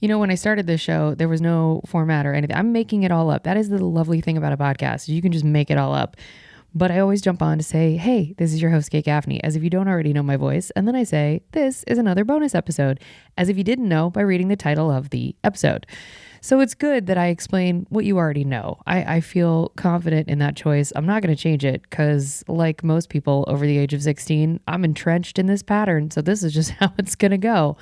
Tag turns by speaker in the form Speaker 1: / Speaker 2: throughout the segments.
Speaker 1: When I started this show, there was no format or anything. I'm making it all up. That is the lovely thing about a podcast. You can just make it all up. But I always jump on to say, hey, this is your host, Kate Gaffney, as if you don't already know my voice. And then I say, this is another bonus episode, as if you didn't know by reading the title of the episode. So it's good that I explain what you already know. I feel confident in that choice. I'm not going to change it because, like most people over the age of 16, I'm entrenched in this pattern. So this is just how it's going to go.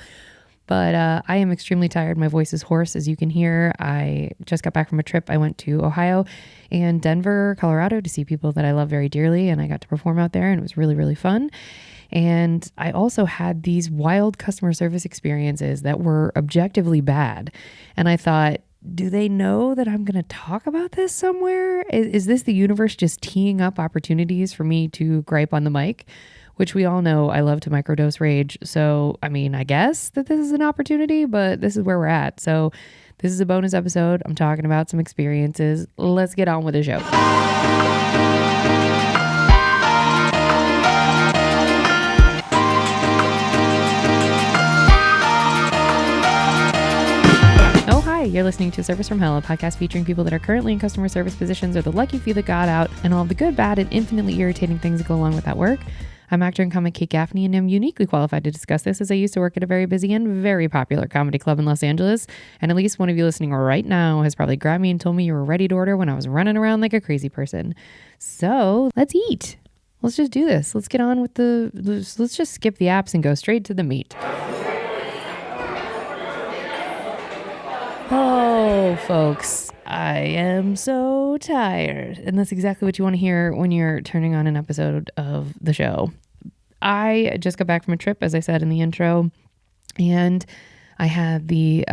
Speaker 1: But I am extremely tired. My voice is hoarse, as you can hear. I just got back from a trip. I went to Ohio and Denver, Colorado to see people that I love very dearly. And I got to perform out there and it was really, really fun. And I also had these wild customer service experiences that were objectively bad. And I thought, do they know that I'm going to talk about this somewhere? Is this the universe just teeing up opportunities for me to gripe on the mic? Which we all know I love to microdose rage. So, I guess that this is an opportunity, but this is where we're at. So this is a bonus episode. I'm talking about some experiences. Let's get on with the show. Oh, hi. You're listening to Service from Hell, a podcast featuring people that are currently in customer service positions or the lucky few that got out and all of the good, bad, and infinitely irritating things that go along with that work. I'm actor and comic Kate Gaffney, and I'm uniquely qualified to discuss this as I used to work at a very busy and very popular comedy club in Los Angeles. And at least one of you listening right now has probably grabbed me and told me you were ready to order when I was running around like a crazy person. So let's eat. Let's just do this. Let's get on with let's just skip the apps and go straight to the meat. Oh, folks, I am so tired. And that's exactly what you want to hear when you're turning on an episode of the show. I just got back from a trip, as I said in the intro, and I had the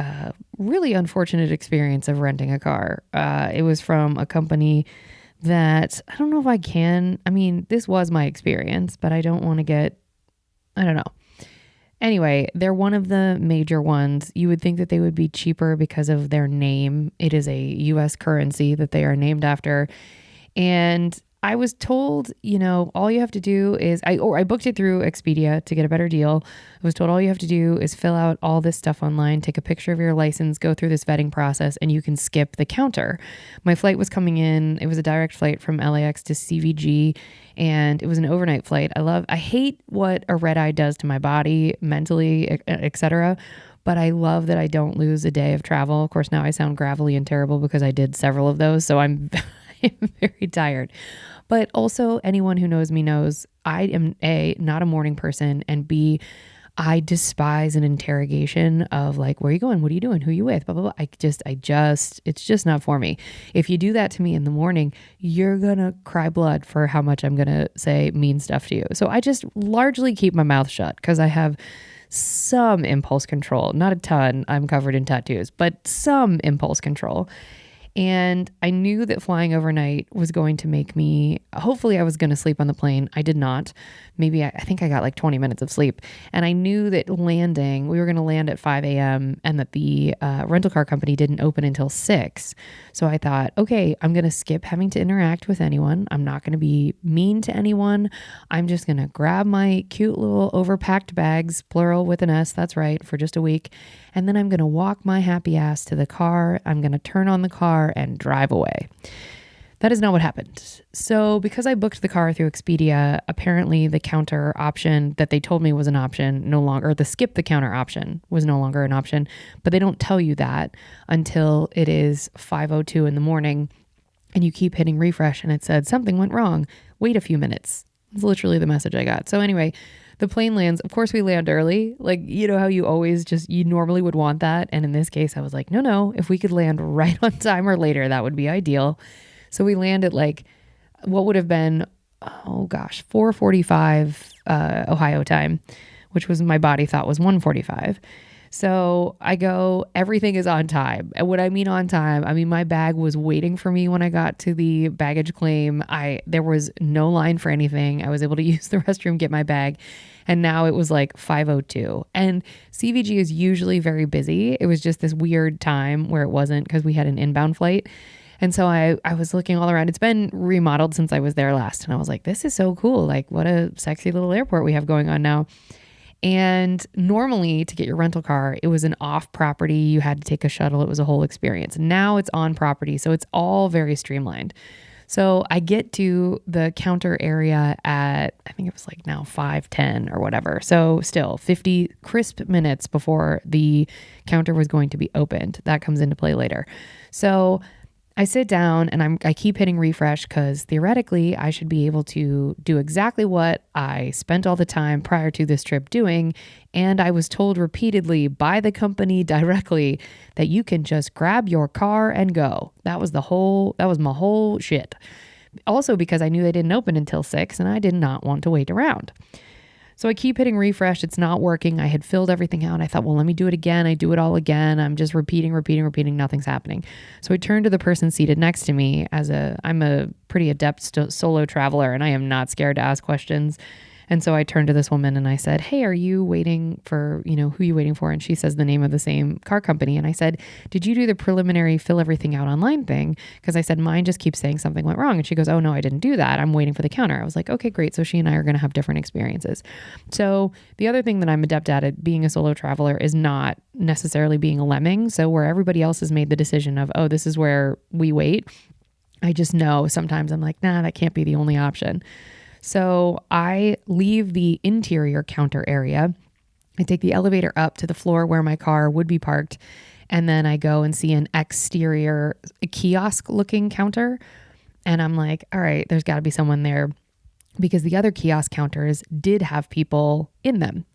Speaker 1: really unfortunate experience of renting a car. It was from a company that I don't know if I can. This was my experience, but I don't want to I don't know. Anyway, they're one of the major ones. You would think that they would be cheaper because of their name. It is a U.S. currency that they are named after. And I was told, all you have to do is, I booked it through Expedia to get a better deal. I was told all you have to do is fill out all this stuff online, take a picture of your license, go through this vetting process, and you can skip the counter. My flight was coming in. It was a direct flight from LAX to CVG, and it was an overnight flight. I hate what a red eye does to my body, mentally, etc. But I love that I don't lose a day of travel. Of course, now I sound gravelly and terrible because I did several of those, so I'm very tired. But also, anyone who knows me knows I am A, not a morning person, and B, I despise an interrogation of like, where are you going? What are you doing? Who are you with? Blah, blah, blah. It's just not for me. If you do that to me in the morning, you're going to cry blood for how much I'm going to say mean stuff to you. So I just largely keep my mouth shut because I have some impulse control, not a ton. I'm covered in tattoos, but some impulse control. And I knew that flying overnight was going to make me, hopefully I was going to sleep on the plane. I did not. Maybe I think I got like 20 minutes of sleep. And I knew that we were going to land at 5 a.m. and that the rental car company didn't open until 6. So I thought, okay, I'm going to skip having to interact with anyone. I'm not going to be mean to anyone. I'm just going to grab my cute little overpacked bags, plural with an S, that's right, for just a week. And then I'm going to walk my happy ass to the car. I'm going to turn on the car and drive away. That is not what happened. So because I booked the car through Expedia, apparently the counter option that they told me was an option no longer, or the skip the counter option was no longer an option, but they don't tell you that until it is 5:02 in the morning and you keep hitting refresh and it said something went wrong. Wait a few minutes. It's literally the message I got. So anyway, the plane lands. Of course, we land early. Like, you know how you normally would want that. And in this case, I was like, no, if we could land right on time or later, that would be ideal. So we land at like what would have been, 4:45 Ohio time, which was my body thought was 1:45. So I go, everything is on time. And what I mean on time, my bag was waiting for me when I got to the baggage claim. There was no line for anything. I was able to use the restroom, get my bag. And now it was like 5:02. And CVG is usually very busy. It was just this weird time where it wasn't because we had an inbound flight. And so I was looking all around. It's been remodeled since I was there last. And I was like, this is so cool. Like, what a sexy little airport we have going on now. And normally to get your rental car, it was an off property. You had to take a shuttle. It was a whole experience. Now it's on property. So it's all very streamlined. So I get to the counter area at, I think it was like now 5:10 or whatever. So still 50 crisp minutes before the counter was going to be opened. That comes into play later. So I sit down and I keep hitting refresh because theoretically I should be able to do exactly what I spent all the time prior to this trip doing. And I was told repeatedly by the company directly that you can just grab your car and go. That was my whole shit. Also because I knew they didn't open until 6 and I did not want to wait around. So I keep hitting refresh. It's not working. I had filled everything out. I thought, well, let me do it again. I do it all again. I'm just repeating. Nothing's happening. So I turned to the person seated next to me. I'm a pretty adept solo traveler and I am not scared to ask questions. And so I turned to this woman and I said, hey, are you waiting for, who are you waiting for? And she says the name of the same car company. And I said, did you do the preliminary fill everything out online thing? Because I said, mine just keeps saying something went wrong. And she goes, oh no, I didn't do that. I'm waiting for the counter. I was like, okay, great. So she and I are going to have different experiences. So the other thing that I'm adept at being a solo traveler is not necessarily being a lemming. So where everybody else has made the decision of, oh, this is where we wait, I just know sometimes I'm like, nah, that can't be the only option. So I leave the interior counter area. I take the elevator up to the floor where my car would be parked. And then I go and see an exterior kiosk looking counter. And I'm like, all right, there's got to be someone there because the other kiosk counters did have people in them.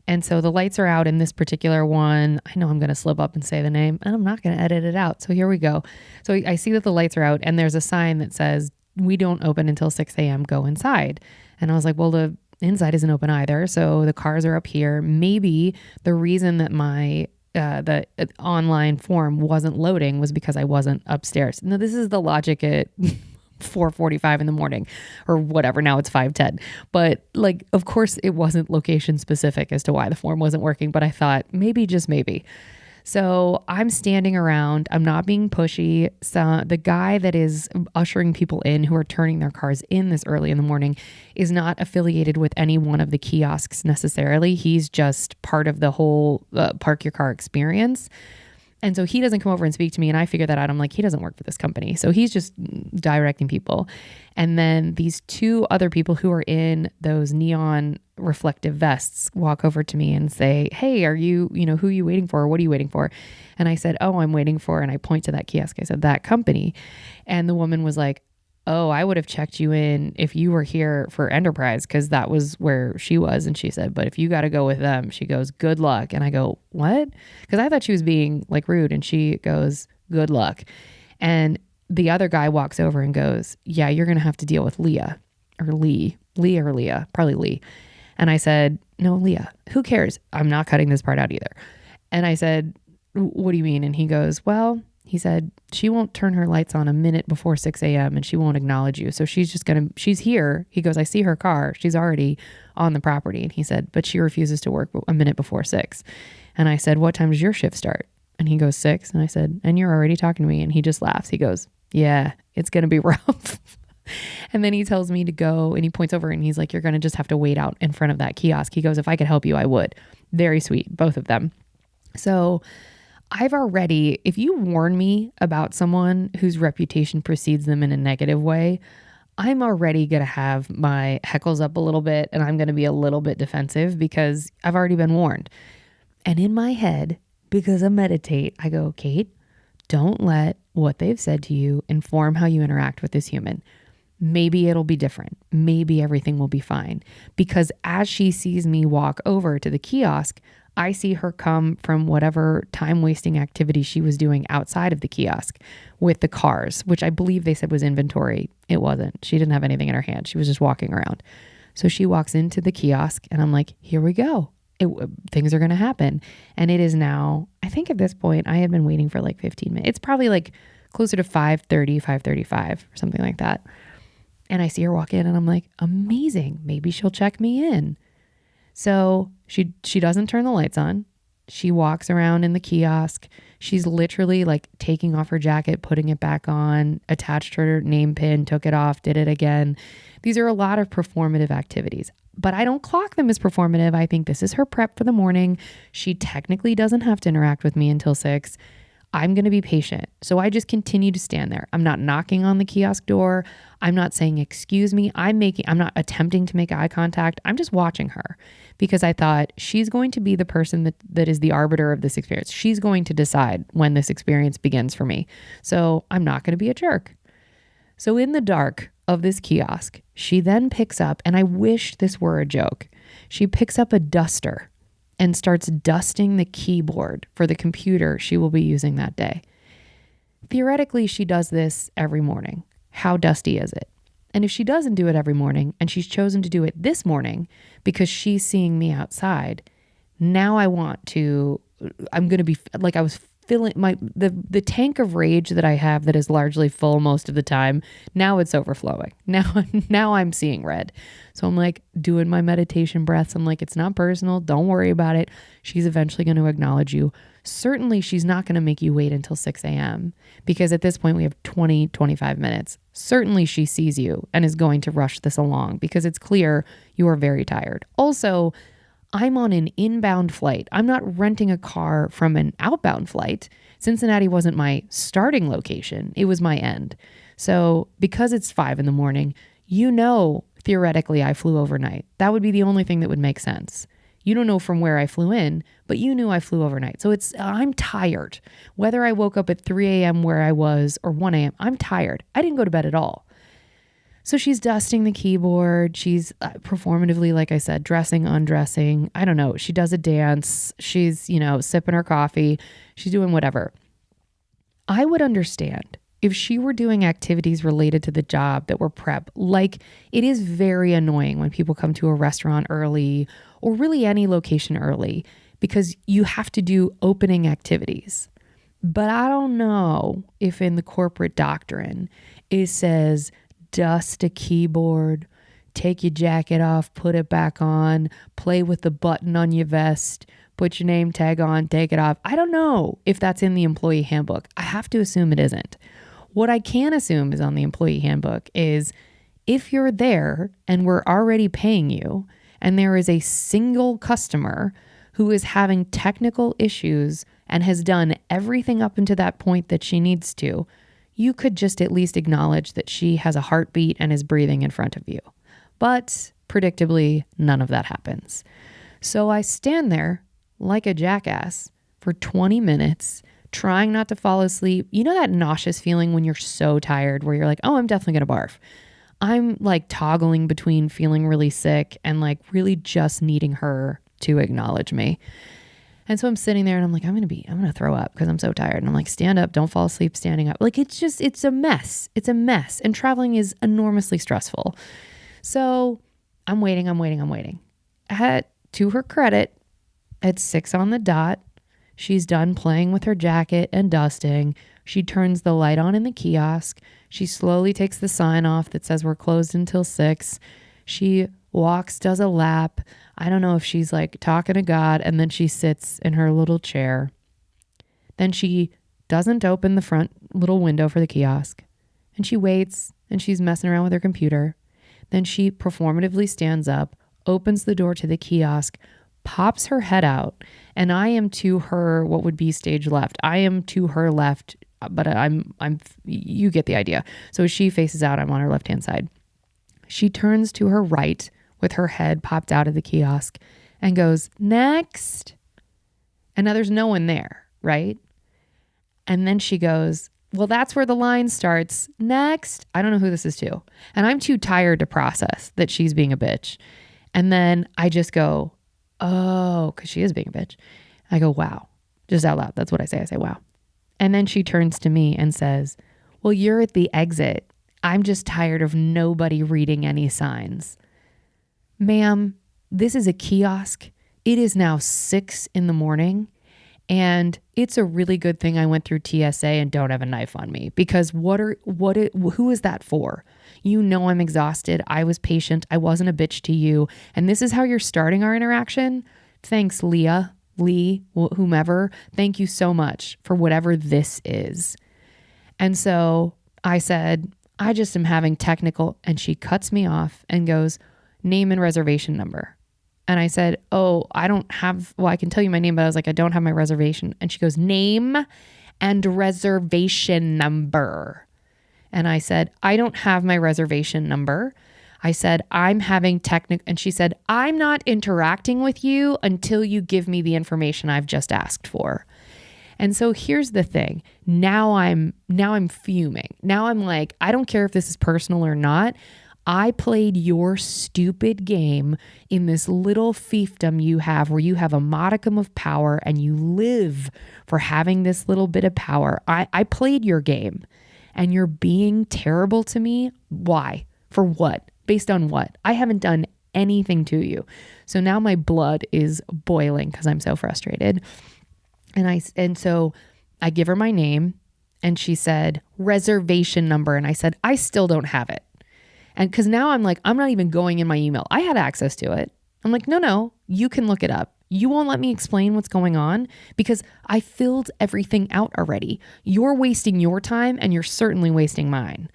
Speaker 1: And so the lights are out in this particular one. I know I'm going to slip up and say the name and I'm not going to edit it out. So here we go. So I see that the lights are out and there's a sign that says, we don't open until 6 a.m. Go inside. And I was like, well, the inside isn't open either. So the cars are up here. Maybe the reason that my the online form wasn't loading was because I wasn't upstairs. Now, this is the logic at 4:45 in the morning or whatever. Now it's 5:10. But like, of course, it wasn't location specific as to why the form wasn't working. But I thought maybe, just maybe. So I'm standing around. I'm not being pushy. So the guy that is ushering people in who are turning their cars in this early in the morning is not affiliated with any one of the kiosks necessarily. He's just part of the whole park your car experience. And so he doesn't come over and speak to me. And I figure that out. I'm like, he doesn't work for this company. So he's just directing people. And then these two other people who are in those neon reflective vests walk over to me and say, hey, are you, who are you waiting for? What are you waiting for? And I said, oh, I'm waiting for, and I point to that kiosk. I said, that company. And the woman was like, oh, I would have checked you in if you were here for Enterprise, because that was where she was. And she said, but if you got to go with them, she goes, good luck. And I go, what? Because I thought she was being like rude. And she goes, good luck. And the other guy walks over and goes, yeah, you're going to have to deal with Leah or Lee, probably Lee. And I said, no, Leah, who cares? I'm not cutting this part out either. And I said, what do you mean? And he goes, well, he said, she won't turn her lights on a minute before 6 a.m. and she won't acknowledge you. So she's here. He goes, I see her car. She's already on the property. And he said, but she refuses to work a minute before 6. And I said, what time does your shift start? And he goes, 6. And I said, and you're already talking to me. And he just laughs. He goes, yeah, it's going to be rough. And then he tells me to go and he points over and he's like, you're going to just have to wait out in front of that kiosk. He goes, if I could help you, I would. Very sweet, both of them. So if you warn me about someone whose reputation precedes them in a negative way, I'm already going to have my heckles up a little bit and I'm going to be a little bit defensive because I've already been warned. And in my head, because I meditate, I go, Kate, don't let what they've said to you inform how you interact with this human. Maybe it'll be different. Maybe everything will be fine. Because as she sees me walk over to the kiosk, I see her come from whatever time-wasting activity she was doing outside of the kiosk with the cars, which I believe they said was inventory. It wasn't. She didn't have anything in her hand. She was just walking around. So she walks into the kiosk and I'm like, here we go. Things are going to happen. And it is now, I think at this point, I had been waiting for like 15 minutes. It's probably like closer to 5:30, 5:35 or something like that. And I see her walk in and I'm like, amazing. Maybe she'll check me in. So she doesn't turn the lights on. She walks around in the kiosk. She's literally like taking off her jacket, putting it back on, attached her name pin, took it off, did it again. These are a lot of performative activities. but I don't clock them as performative. I think this is her prep for the morning. She technically doesn't have to interact with me until 6. I'm going to be patient. So I just continue to stand there. I'm not knocking on the kiosk door. I'm not saying, excuse me. I'm not attempting to make eye contact. I'm just watching her because I thought she's going to be the person that is the arbiter of this experience. She's going to decide when this experience begins for me. So I'm not going to be a jerk. So in the dark of this kiosk, she then picks up, and I wish this were a joke, she picks up a duster and starts dusting the keyboard for the computer she will be using that day. Theoretically, she does this every morning. How dusty is it? And if she doesn't do it every morning, and she's chosen to do it this morning because she's seeing me outside, now I'm going to be like, I was filling the tank of rage that I have that is largely full most of the time. Now it's overflowing. Now I'm seeing red. So I'm like doing my meditation breaths. I'm like, it's not personal. Don't worry about it. She's eventually going to acknowledge you. Certainly she's not going to make you wait until 6 a.m. because at this point we have 25 minutes. Certainly she sees you and is going to rush this along because it's clear you are very tired. Also, I'm on an inbound flight. I'm not renting a car from an outbound flight. Cincinnati wasn't my starting location. It was my end. So because it's 5 a.m, theoretically I flew overnight. That would be the only thing that would make sense. You don't know from where I flew in, but you knew I flew overnight. So I'm tired. Whether I woke up at 3 a.m. where I was or 1 a.m., I'm tired. I didn't go to bed at all. So she's dusting the keyboard. She's performatively, like I said, dressing, undressing. I don't know. She does a dance. She's, sipping her coffee. She's doing whatever. I would understand if she were doing activities related to the job that were prep. Like, it is very annoying when people come to a restaurant early or really any location early because you have to do opening activities. But I don't know if in the corporate doctrine it says, dust a keyboard, take your jacket off, put it back on, play with the button on your vest, put your name tag on, take it off. I don't know if that's in the employee handbook. I have to assume it isn't. What I can assume is on the employee handbook is if you're there and we're already paying you and there is a single customer who is having technical issues and has done everything up until that point that she needs to, you could just at least acknowledge that she has a heartbeat and is breathing in front of you. But predictably, none of that happens. So I stand there like a jackass for 20 minutes, trying not to fall asleep. You know that nauseous feeling when you're so tired where you're like, oh, I'm definitely going to barf. I'm like toggling between feeling really sick and like really just needing her to acknowledge me. And so I'm sitting there and I'm like, I'm going to throw up because I'm so tired. And I'm like, stand up, don't fall asleep standing up. Like, it's a mess. It's a mess. And traveling is enormously stressful. So I'm waiting. To her credit, at 6 on the dot, she's done playing with her jacket and dusting. She turns the light on in the kiosk. She slowly takes the sign off that says we're closed until 6. She walks, does a lap. I don't know if she's like talking to God, and then she sits in her little chair. Then she doesn't open the front little window for the kiosk, and she waits, and she's messing around with her computer. Then she performatively stands up, opens the door to the kiosk, pops her head out, and I am to her what would be stage left. I am to her left, but you get the idea. So as she faces out, I'm on her left-hand side. She turns to her right with her head popped out of the kiosk and goes, next. And now there's no one there, right? And then she goes, well, that's where the line starts. Next. I don't know who this is to. And I'm too tired to process that she's being a bitch. And then I just go, oh, because she is being a bitch. I go, wow. Just out loud. That's what I say. I say, wow. And then she turns to me and says, well, you're at the exit. I'm just tired of nobody reading any signs. Ma'am, this is a kiosk. It is now 6 a.m. and it's a really good thing I went through TSA and don't have a knife on me because who is that for? You know I'm exhausted. I was patient. I wasn't a bitch to you. And this is how you're starting our interaction? Thanks, Lee, whomever. Thank you so much for whatever this is. And so I said, I just am having technical, and she cuts me off and goes, name and reservation number. And I said, oh, I can tell you my name, but I was like, I don't have my reservation. And she goes, name and reservation number. And I said, I don't have my reservation number. I said, I'm having and she said, I'm not interacting with you until you give me the information I've just asked for. And so here's the thing. Now I'm fuming. Now I'm like, I don't care if this is personal or not. I played your stupid game in this little fiefdom you have where you have a modicum of power and you live for having this little bit of power. I played your game and you're being terrible to me. Why? For what? Based on what? I haven't done anything to you. So now my blood is boiling because I'm so frustrated. And so I give her my name and she said, reservation number. And I said, I still don't have it. And because now I'm like, I'm not even going in my email. I had access to it. I'm like, no, you can look it up. You won't let me explain what's going on because I filled everything out already. You're wasting your time and you're certainly wasting mine.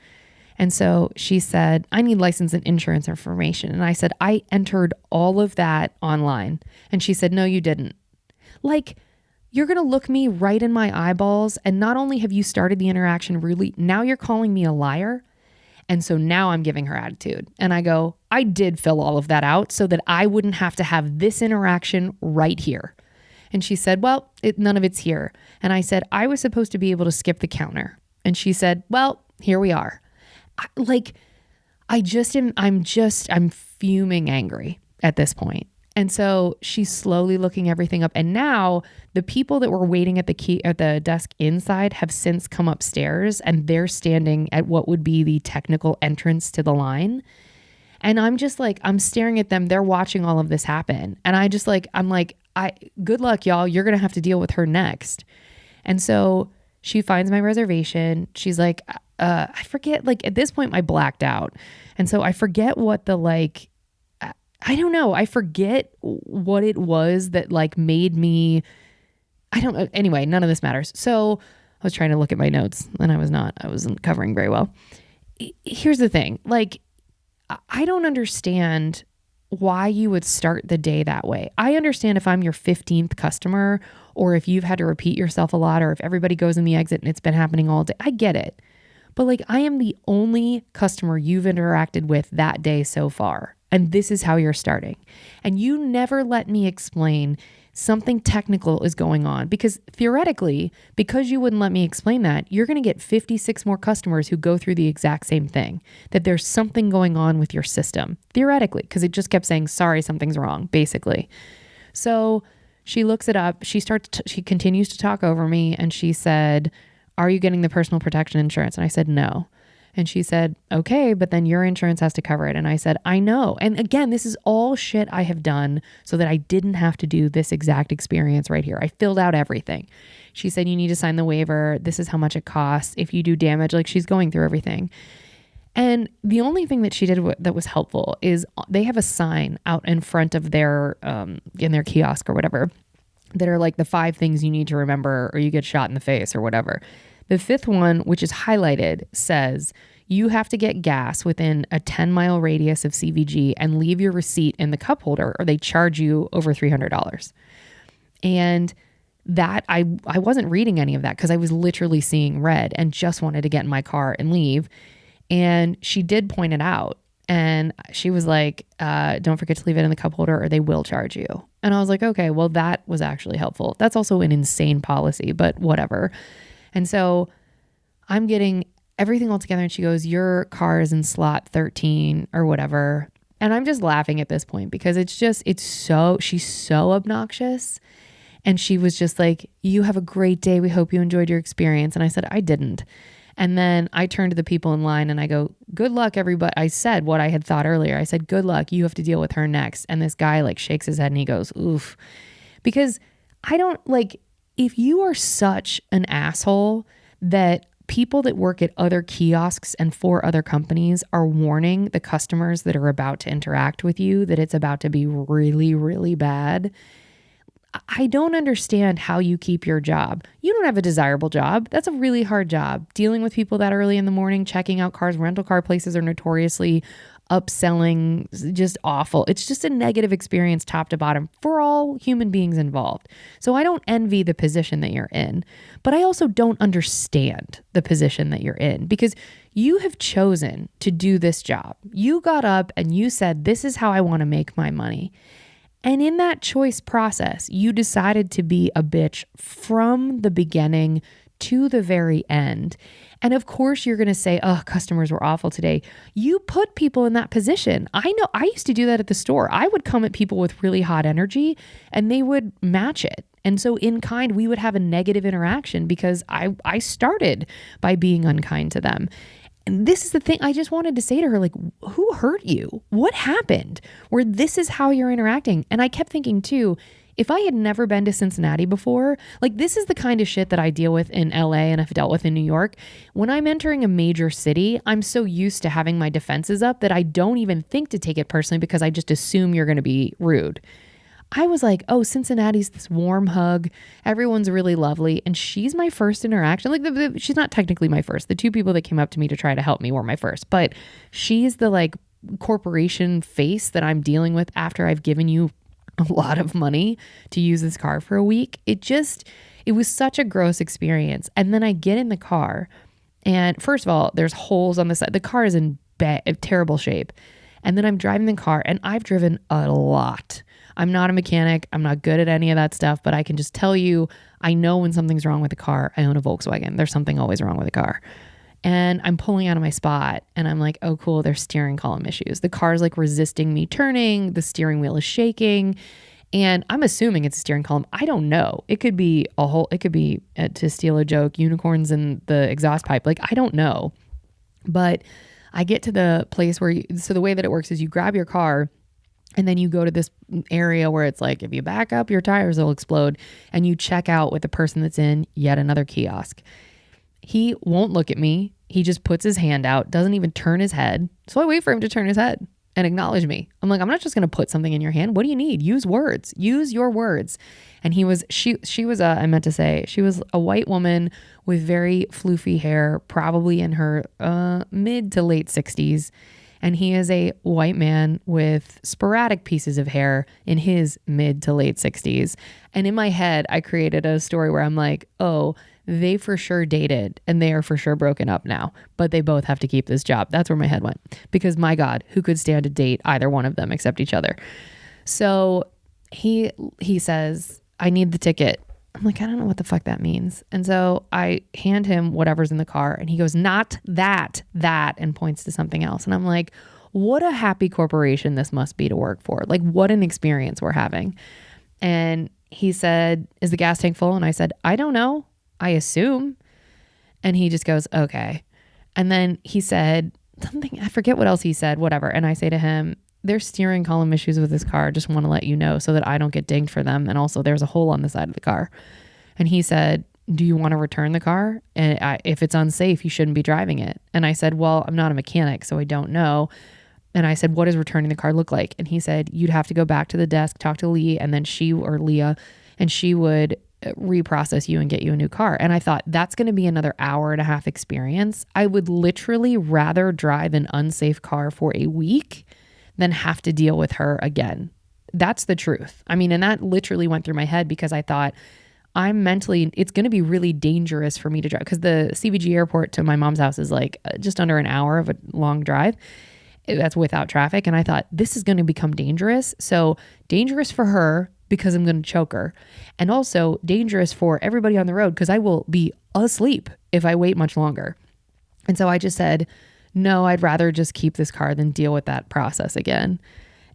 Speaker 1: And so she said, I need license and insurance information. And I said, I entered all of that online. And she said, no, you didn't. Like, you're going to look me right in my eyeballs. And not only have you started the interaction rudely, now you're calling me a liar. And so now I'm giving her attitude. And I go, I did fill all of that out so that I wouldn't have to have this interaction right here. And she said, well, none of it's here. And I said, I was supposed to be able to skip the counter. And she said, well, here we are. I'm fuming angry at this point. And so she's slowly looking everything up. And now the people that were waiting at the desk inside have since come upstairs and they're standing at what would be the technical entrance to the line. And I'm just like, I'm staring at them. They're watching all of this happen. And good luck, y'all. You're going to have to deal with her next. And so she finds my reservation. She's like, I forget, like at this point I blacked out. And so I forget what I don't know. I forget what it was that like made me, I don't know. Anyway, none of this matters. So I was trying to look at my notes and I wasn't covering very well. Here's the thing. Like, I don't understand why you would start the day that way. I understand if I'm your 15th customer or if you've had to repeat yourself a lot or if everybody goes in the exit and it's been happening all day. I get it. But like, I am the only customer you've interacted with that day so far. And this is how you're starting. And you never let me explain something technical is going on because theoretically, because you wouldn't let me explain that, you're going to get 56 more customers who go through the exact same thing, that there's something going on with your system theoretically, because it just kept saying, sorry, something's wrong, basically. So she looks it up. She continues to talk over me. And she said, are you getting the personal protection insurance? And I said, no. And she said, okay, but then your insurance has to cover it. And I said, I know. And again, this is all shit I have done so that I didn't have to do this exact experience right here. I filled out everything. She said, you need to sign the waiver. This is how much it costs. If you do damage, like she's going through everything. And the only thing that she did that was helpful is they have a sign out in front of their, in their kiosk or whatever, that are like the 5 things you need to remember or you get shot in the face or whatever. The 5th one, which is highlighted, says you have to get gas within a 10-mile radius of CVG and leave your receipt in the cup holder or they charge you over $300. And that I wasn't reading any of that because I was literally seeing red and just wanted to get in my car and leave. And she did point it out. And she was like, don't forget to leave it in the cup holder or they will charge you. And I was like, okay, well, that was actually helpful. That's also an insane policy, but whatever. And so I'm getting everything all together and she goes, your car is in slot 13 or whatever. And I'm just laughing at this point because she's so obnoxious. And she was just like, you have a great day. We hope you enjoyed your experience. And I said, I didn't. And then I turned to the people in line and I go, good luck, everybody. I said what I had thought earlier. I said, good luck. You have to deal with her next. And this guy like shakes his head and he goes, oof. Because I don't like, if you are such an asshole that people that work at other kiosks and for other companies are warning the customers that are about to interact with you that it's about to be really, really bad, I don't understand how you keep your job. You don't have a desirable job. That's a really hard job. Dealing with people that early in the morning, checking out cars. Rental car places are notoriously upselling, just awful. It's just a negative experience top to bottom for all human beings involved. So I don't envy the position that you're in, but I also don't understand the position that you're in because you have chosen to do this job. You got up and you said, this is how I want to make my money. And in that choice process, you decided to be a bitch from the beginning to the very end. And of course, you're going to say, oh, customers were awful today. You put people in that position. I know I used to do that at the store. I would come at people with really hot energy and they would match it. And so in kind, we would have a negative interaction because I started by being unkind to them. And this is the thing I just wanted to say to her, like, who hurt you? What happened where this is how you're interacting? And I kept thinking too, if I had never been to Cincinnati before, like this is the kind of shit that I deal with in LA and I've dealt with in New York. When I'm entering a major city, I'm so used to having my defenses up that I don't even think to take it personally because I just assume you're going to be rude. I was like, oh, Cincinnati's this warm hug. Everyone's really lovely. And she's my first interaction. Like she's not technically my first. The two people that came up to me to try to help me were my first. But she's the like corporation face that I'm dealing with after I've given you a lot of money to use this car for a week. It was such a gross experience. And then I get in the car and first of all, there's holes on the side. The car is in terrible shape. And then I'm driving the car and I've driven a lot. I'm not a mechanic. I'm not good at any of that stuff, but I can just tell you, I know when something's wrong with the car. I own a Volkswagen. There's something always wrong with the car. And I'm pulling out of my spot and I'm like, oh, cool. There's steering column issues. The car's like resisting me turning. The steering wheel is shaking. And I'm assuming it's a steering column. I don't know. It could be to steal a joke, unicorns in the exhaust pipe. Like, I don't know. But I get to the place where so the way that it works is you grab your car and then you go to this area where it's like, if you back up, your tires will explode, and you check out with the person that's in yet another kiosk. He won't look at me. He just puts his hand out, doesn't even turn his head. So I wait for him to turn his head and acknowledge me. I'm like, I'm not just going to put something in your hand. What do you need? Use words. Use your words. And she was a white woman with very floofy hair, probably in her mid to late 60s. And he is a white man with sporadic pieces of hair in his mid to late 60s. And in my head, I created a story where I'm like, oh, they for sure dated and they are for sure broken up now, but they both have to keep this job. That's where my head went because my God, who could stand to date either one of them except each other? So he says, I need the ticket. I'm like, I don't know what the fuck that means. And so I hand him whatever's in the car and he goes, not that, and points to something else. And I'm like, what a happy corporation this must be to work for. Like, what an experience we're having. And he said, is the gas tank full? And I said, I don't know. I assume. And he just goes, okay. And then he said something, I forget what else he said, whatever. And I say to him, there's steering column issues with this car. Just want to let you know so that I don't get dinged for them. And also there's a hole on the side of the car. And he said, do you want to return the car? And if it's unsafe, you shouldn't be driving it. And I said, well, I'm not a mechanic, so I don't know. And I said, what does returning the car look like? And he said, you'd have to go back to the desk, talk to Lee, and then Leah, and she would reprocess you and get you a new car. And I thought, that's going to be another hour and a half experience. I would literally rather drive an unsafe car for a week than have to deal with her again. That's the truth. I mean, and that literally went through my head because I thought it's going to be really dangerous for me to drive because the CBG airport to my mom's house is like just under an hour of a long drive. That's without traffic. And I thought, this is going to become dangerous. So dangerous for her because I'm going to choke her. And also dangerous for everybody on the road because I will be asleep if I wait much longer. And so I just said, no, I'd rather just keep this car than deal with that process again.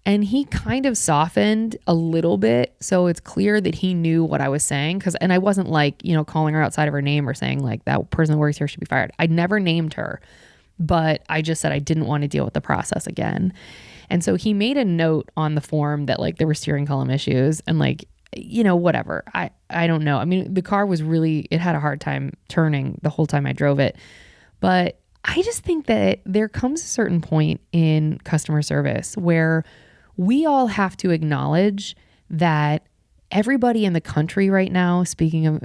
Speaker 1: And he kind of softened a little bit. So it's clear that he knew what I was saying. And I wasn't like, calling her outside of her name or saying like that person that works here should be fired. I never named her, but I just said I didn't want to deal with the process again. And so he made a note on the form that like there were steering column issues and like, whatever. I don't know. I mean, the car was it had a hard time turning the whole time I drove it. But I just think that there comes a certain point in customer service where we all have to acknowledge that everybody in the country right now, speaking of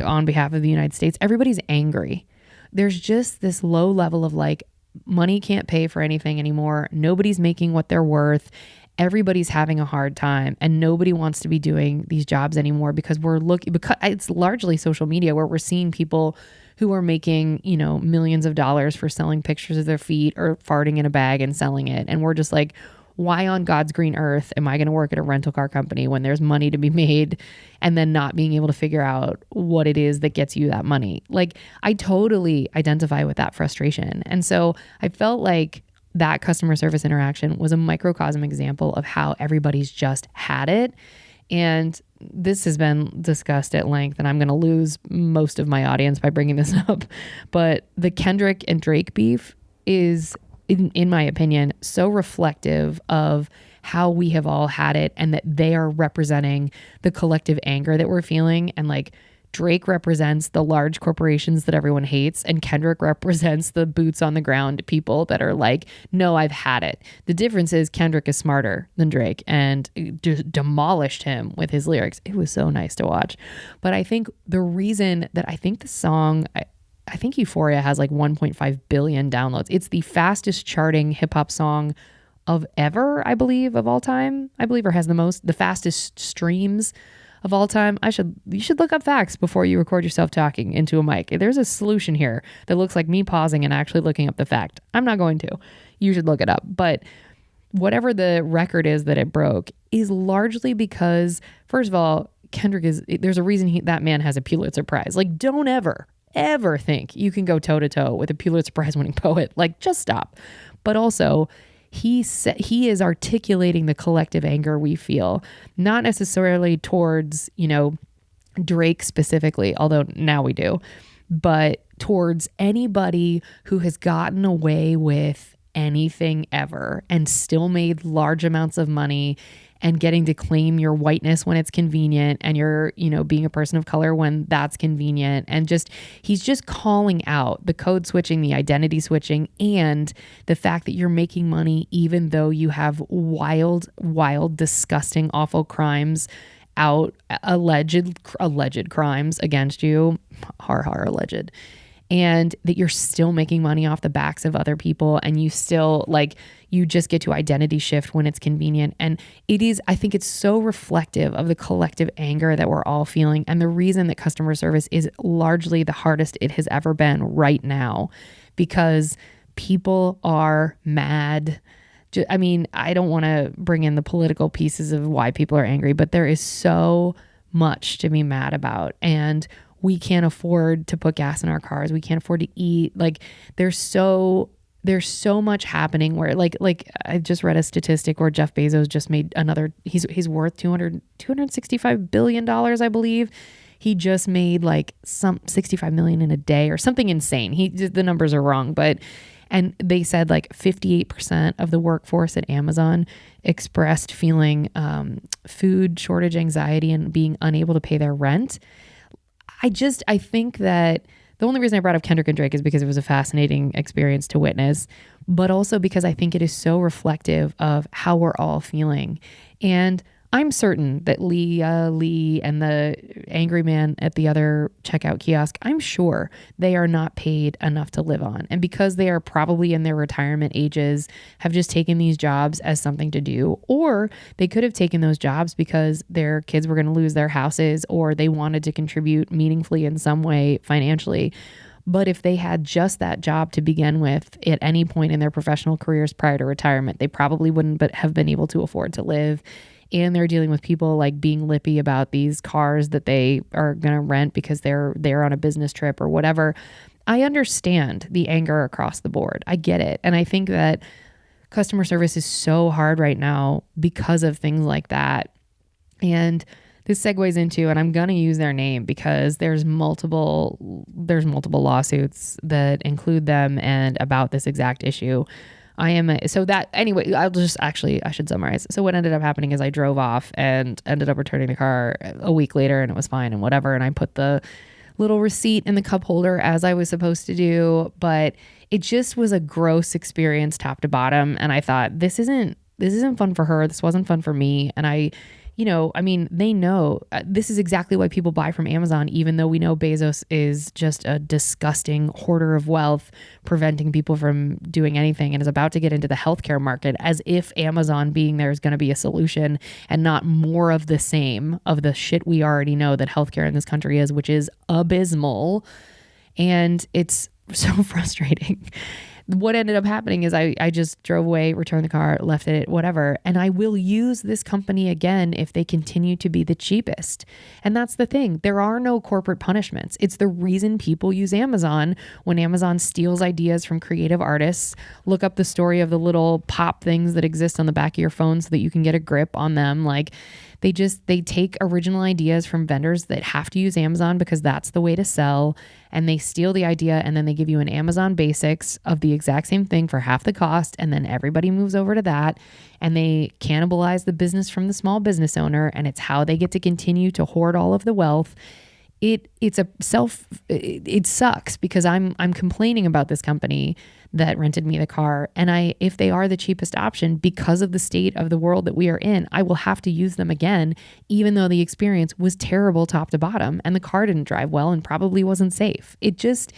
Speaker 1: on behalf of the United States, everybody's angry. There's just this low level of like money can't pay for anything anymore. Nobody's making what they're worth. Everybody's having a hard time, and nobody wants to be doing these jobs anymore because because it's largely social media where we're seeing people who are making, millions of dollars for selling pictures of their feet or farting in a bag and selling it. And we're just like, why on God's green earth am I going to work at a rental car company when there's money to be made and then not being able to figure out what it is that gets you that money? Like, I totally identify with that frustration. And so I felt like that customer service interaction was a microcosm example of how everybody's just had it. And this has been discussed at length, and I'm going to lose most of my audience by bringing this up. But the Kendrick and Drake beef is, in my opinion, so reflective of how we have all had it, and that they are representing the collective anger that we're feeling. And like, Drake represents the large corporations that everyone hates, and Kendrick represents the boots on the ground people that are like, no, I've had it. The difference is Kendrick is smarter than Drake and demolished him with his lyrics. It was so nice to watch. But I think the reason that I think the song, I think Euphoria has like 1.5 billion downloads. It's the fastest charting hip hop song of ever, I believe, of all time. I believe, or has the fastest streams of all time. You should look up facts before you record yourself talking into a mic. There's a solution here that looks like me pausing and actually looking up the fact. I'm not going to. You should look it up. But whatever the record is that it broke is largely because, first of all, there's a reason that man has a Pulitzer Prize. Like, don't ever think you can go toe to toe with a Pulitzer Prize winning poet. Like, just stop. But also, he is articulating the collective anger we feel, not necessarily towards, Drake specifically, although now we do, but towards anybody who has gotten away with anything ever and still made large amounts of money and getting to claim your whiteness when it's convenient, and you're, being a person of color when that's convenient. And he's just calling out the code switching, the identity switching, and the fact that you're making money even though you have wild, disgusting, awful crimes alleged crimes against you, alleged, and that you're still making money off the backs of other people, and you still you just get to identity shift when it's convenient. And I think it's so reflective of the collective anger that we're all feeling, and the reason that customer service is largely the hardest it has ever been right now, because people are mad. I mean, I don't want to bring in the political pieces of why people are angry, but there is so much to be mad about, and we can't afford to put gas in our cars. We can't afford to eat. Like, there's so much happening where like I just read a statistic where Jeff Bezos just made he's worth $265 billion, I believe. He just made like some 65 million in a day or something insane. The numbers are wrong, and they said like 58% of the workforce at Amazon expressed feeling food shortage anxiety and being unable to pay their rent. I think that the only reason I brought up Kendrick and Drake is because it was a fascinating experience to witness, but also because I think it is so reflective of how we're all feeling. And I'm certain that Lee and the angry man at the other checkout kiosk, I'm sure they are not paid enough to live on. And because they are probably in their retirement ages, have just taken these jobs as something to do. Or they could have taken those jobs because their kids were going to lose their houses, or they wanted to contribute meaningfully in some way financially. But if they had just that job to begin with at any point in their professional careers prior to retirement, they probably wouldn't have been able to afford to live. And they're dealing with people like being lippy about these cars that they are going to rent because they're on a business trip or whatever. I understand the anger across the board. I get it. And I think that customer service is so hard right now because of things like that. And this segues into, and I'm going to use their name because there's multiple lawsuits that include them and about this exact issue. I should summarize. So what ended up happening is I drove off and ended up returning the car a week later, and it was fine and whatever. And I put the little receipt in the cup holder as I was supposed to do, but it just was a gross experience top to bottom. And I thought, this isn't fun for her. This wasn't fun for me. And I I mean, they know this is exactly why people buy from Amazon, even though we know Bezos is just a disgusting hoarder of wealth, preventing people from doing anything, and is about to get into the healthcare market, as if Amazon being there is going to be a solution and not more of the same of the shit we already know that healthcare in this country is, which is abysmal. And it's so frustrating. What ended up happening is I just drove away, returned the car, left it, whatever. And I will use this company again if they continue to be the cheapest. And that's the thing. There are no corporate punishments. It's the reason people use Amazon. When Amazon steals ideas from creative artists, look up the story of the little pop things that exist on the back of your phone so that you can get a grip on them. Like they take original ideas from vendors that have to use Amazon because that's the way to sell. And they steal the idea and then they give you an Amazon Basics of the exact same thing for half the cost. And then everybody moves over to that and they cannibalize the business from the small business owner. And it's how they get to continue to hoard all of the wealth. It sucks because I'm complaining about this company that rented me the car. And if they are the cheapest option because of the state of the world that we are in, I will have to use them again, even though the experience was terrible top to bottom and the car didn't drive well and probably wasn't safe. It just,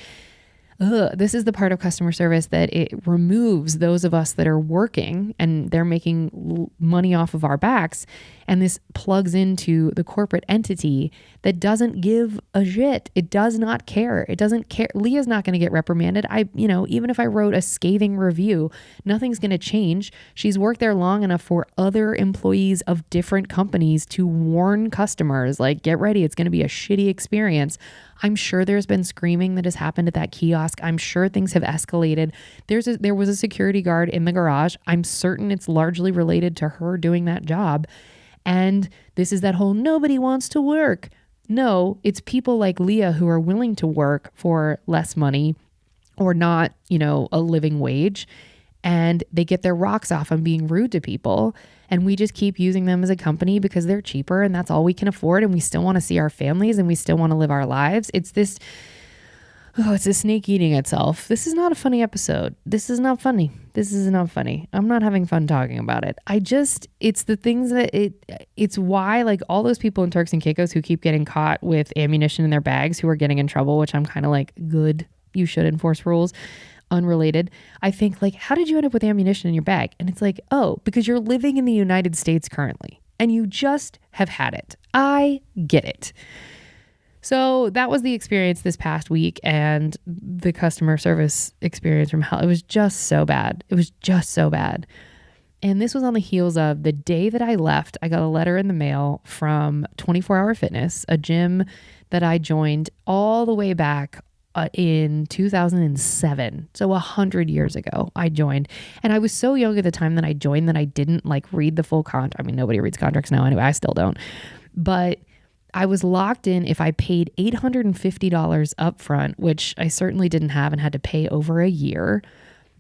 Speaker 1: this is the part of customer service that it removes those of us that are working and they're making money off of our backs. And this plugs into the corporate entity that doesn't give a shit. It does not care. It doesn't care. Leah's not going to get reprimanded. Even if I wrote a scathing review, nothing's going to change. She's worked there long enough for other employees of different companies to warn customers, like, get ready. It's going to be a shitty experience. I'm sure there's been screaming that has happened at that kiosk. I'm sure things have escalated. There was a security guard in the garage. I'm certain it's largely related to her doing that job. And this is that whole nobody wants to work. No, it's people like Leah who are willing to work for less money or not, a living wage. And they get their rocks off on being rude to people. And we just keep using them as a company because they're cheaper and that's all we can afford. And we still want to see our families and we still want to live our lives. It's a snake eating itself. This is not a funny episode. This is not funny. I'm not having fun talking about it. It's the things that it's why, like, all those people in Turks and Caicos who keep getting caught with ammunition in their bags, who are getting in trouble, which I'm kind of like, good, you should enforce rules. Unrelated. I think, like, how did you end up with ammunition in your bag? And it's like, oh, because you're living in the United States currently and you just have had it. I get it. So that was the experience this past week, and the customer service experience from hell. It was just so bad. And this was on the heels of the day that I left. I got a letter in the mail from 24 Hour Fitness, a gym that I joined all the way back in 2007. So 100 years ago I joined, and I was so young at the time that I joined that I didn't read the full contract. I mean, nobody reads contracts now anyway. I still don't, but I was locked in. If I paid $850 up front, which I certainly didn't have and had to pay over a year,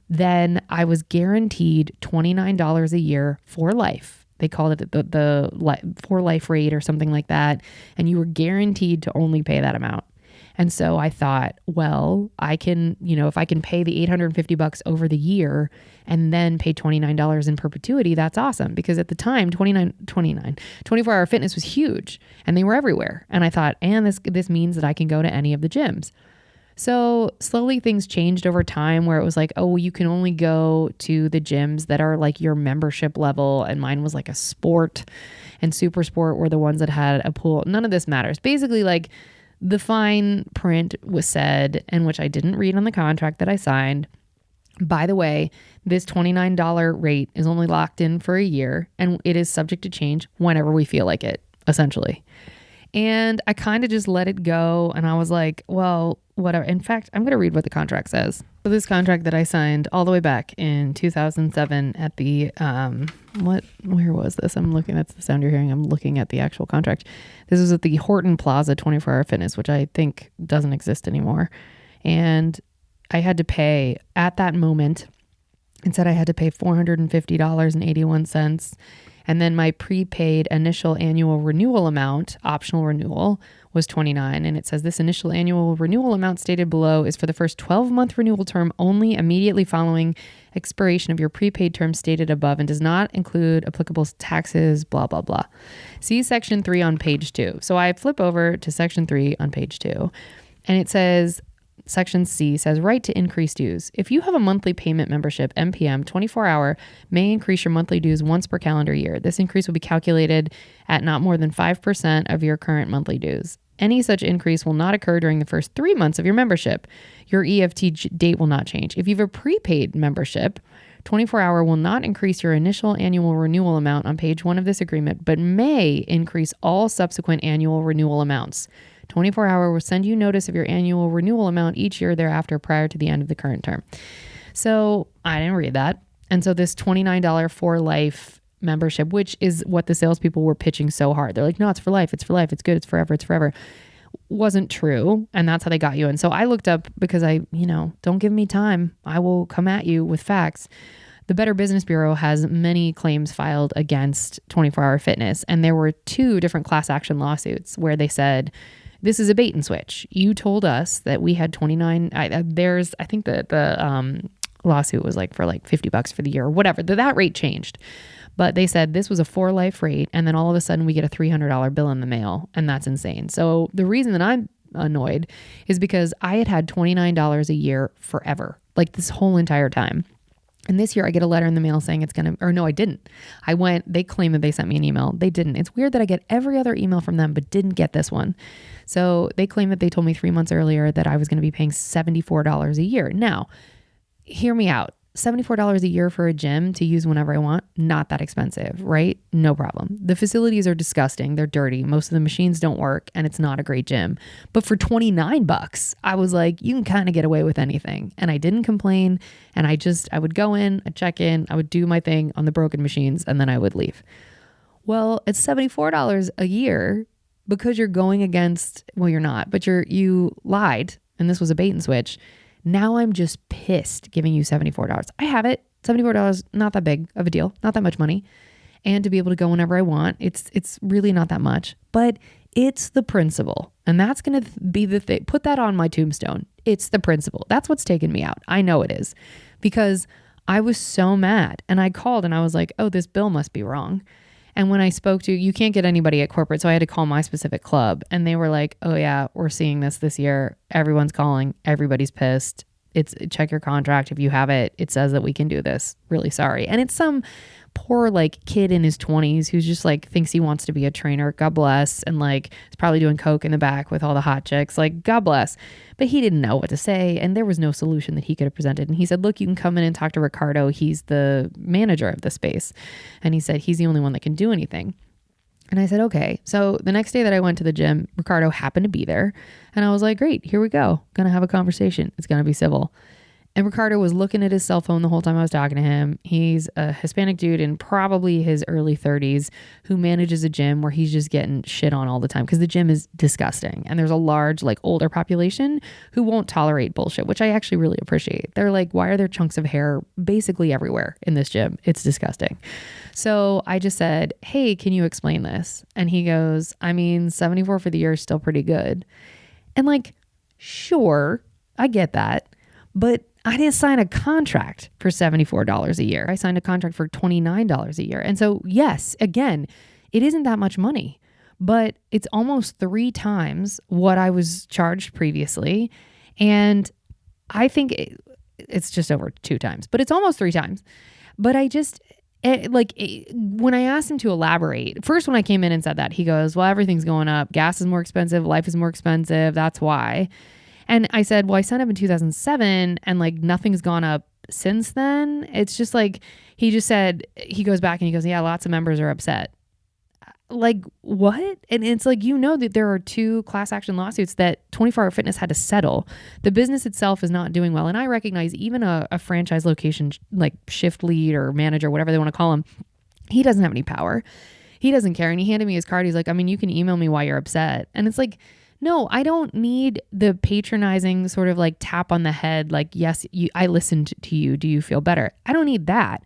Speaker 1: then I was guaranteed $29 a year for life. They called it the for life rate or something like that. And you were guaranteed to only pay that amount. And so I thought, well, I can, if I can pay the $850 over the year and then pay $29 in perpetuity, that's awesome. Because at the time, 24 Hour Fitness was huge and they were everywhere. And I thought, and this means that I can go to any of the gyms. So slowly things changed over time where it was like, oh, well, you can only go to the gyms that are like your membership level. And mine was like a sport, and Super Sport were the ones that had a pool. None of this matters. Basically, like, the fine print was said, and which I didn't read on the contract that I signed. By the way, this $29 rate is only locked in for a year, and it is subject to change whenever we feel like it, essentially. And I kind of just let it go. And I was like, well, whatever. In fact, I'm going to read what the contract says. So this contract that I signed all the way back in 2007 at the, where was this? I'm looking, that's the sound you're hearing. I'm looking at the actual contract. This was at the Horton Plaza 24 Hour Fitness, which I think doesn't exist anymore. And I had to pay at that moment, it said I had to pay $450.81. And then my prepaid initial annual renewal amount, optional renewal, was $29. And it says this initial annual renewal amount stated below is for the first 12-month renewal term only immediately following expiration of your prepaid term stated above and does not include applicable taxes, blah, blah, blah. See section 3 on page 2. So I flip over to section 3 on page 2 and it says, Section C says, right to increase dues. If you have a monthly payment membership, MPM, 24-hour may increase your monthly dues once per calendar year. This increase will be calculated at not more than 5% of your current monthly dues. Any such increase will not occur during the first 3 months of your membership. Your EFT date will not change. If you have a prepaid membership, 24-hour will not increase your initial annual renewal amount on page 1 of this agreement, but may increase all subsequent annual renewal amounts. 24-hour will send you notice of your annual renewal amount each year thereafter prior to the end of the current term. So I didn't read that. And so this $29 for life membership, which is what the salespeople were pitching so hard. They're like, no, it's for life. It's for life. It's good. It's forever. It's forever. Wasn't true. And that's how they got you. And so I looked up because don't give me time. I will come at you with facts. The Better Business Bureau has many claims filed against 24-Hour Fitness. And there were 2 different class action lawsuits where they said, this is a bait and switch. You told us that we had 29. I think that the lawsuit was for $50 for the year or whatever. That rate changed. But they said this was a for life rate. And then all of a sudden we get a $300 bill in the mail. And that's insane. So the reason that I'm annoyed is because I had $29 a year forever, this whole entire time. And this year I get a letter in the mail saying I didn't. They claim that they sent me an email. They didn't. It's weird that I get every other email from them, but didn't get this one. So they claim that they told me 3 months earlier that I was going to be paying $74 a year. Now, hear me out. $74 a year for a gym to use whenever I want, not that expensive, right? No problem. The facilities are disgusting. They're dirty. Most of the machines don't work and it's not a great gym. But for $29, I was like, you can kind of get away with anything. And I didn't complain. And I would go in, I'd check in, I would do my thing on the broken machines and then I would leave. Well, it's $74 a year because you're going against, well, you're not, but you lied and this was a bait and switch. Now I'm just pissed giving you $74. I have it. $74, not that big of a deal, not that much money. And to be able to go whenever I want, it's really not that much, but it's the principle. And that's going to be the thing. Put that on my tombstone. It's the principle. That's what's taken me out. I know it is because I was so mad and I called and I was like, oh, this bill must be wrong. And when I spoke to, you can't get anybody at corporate. So I had to call my specific club and they were like, oh yeah, we're seeing this year. Everyone's calling. Everybody's pissed. Check your contract. If you have it, it says that we can do this. Really sorry. And it's some poor kid in his 20s who's just thinks he wants to be a trainer. God bless. And is probably doing coke in the back with all the hot chicks. God bless. But he didn't know what to say. And there was no solution that he could have presented. And he said, look, you can come in and talk to Ricardo. He's the manager of the space. And he said, he's the only one that can do anything. And I said, okay. So the next day that I went to the gym, Ricardo happened to be there. And I was like, great, here we go. Gonna have a conversation. It's gonna be civil. And Ricardo was looking at his cell phone the whole time I was talking to him. He's a Hispanic dude in probably his early 30s who manages a gym where he's just getting shit on all the time because the gym is disgusting. And there's a large, older population who won't tolerate bullshit, which I actually really appreciate. They're like, why are there chunks of hair basically everywhere in this gym? It's disgusting. So I just said, hey, can you explain this? And he goes, 74 for the year is still pretty good. And sure, I get that. But I didn't sign a contract for $74 a year. I signed a contract for $29 a year. And so, yes, again, it isn't that much money, but it's almost 3 times what I was charged previously. And I think it's just over 2 times, but it's almost 3 times. But when I asked him to elaborate, first when I came in and said that, he goes, well, everything's going up. Gas is more expensive. Life is more expensive. That's why. And I said, well, I signed up in 2007 and nothing's gone up since then. It's just he just said, he goes back and he goes, yeah, lots of members are upset. What? And it's that there are 2 class action lawsuits that 24-Hour Fitness had to settle. The business itself is not doing well. And I recognize even a franchise location, shift lead or manager, whatever they want to call him, he doesn't have any power. He doesn't care. And he handed me his card. He's like, you can email me why you're upset. And it's no, I don't need the patronizing sort of tap on the head. Yes, I listened to you. Do you feel better? I don't need that.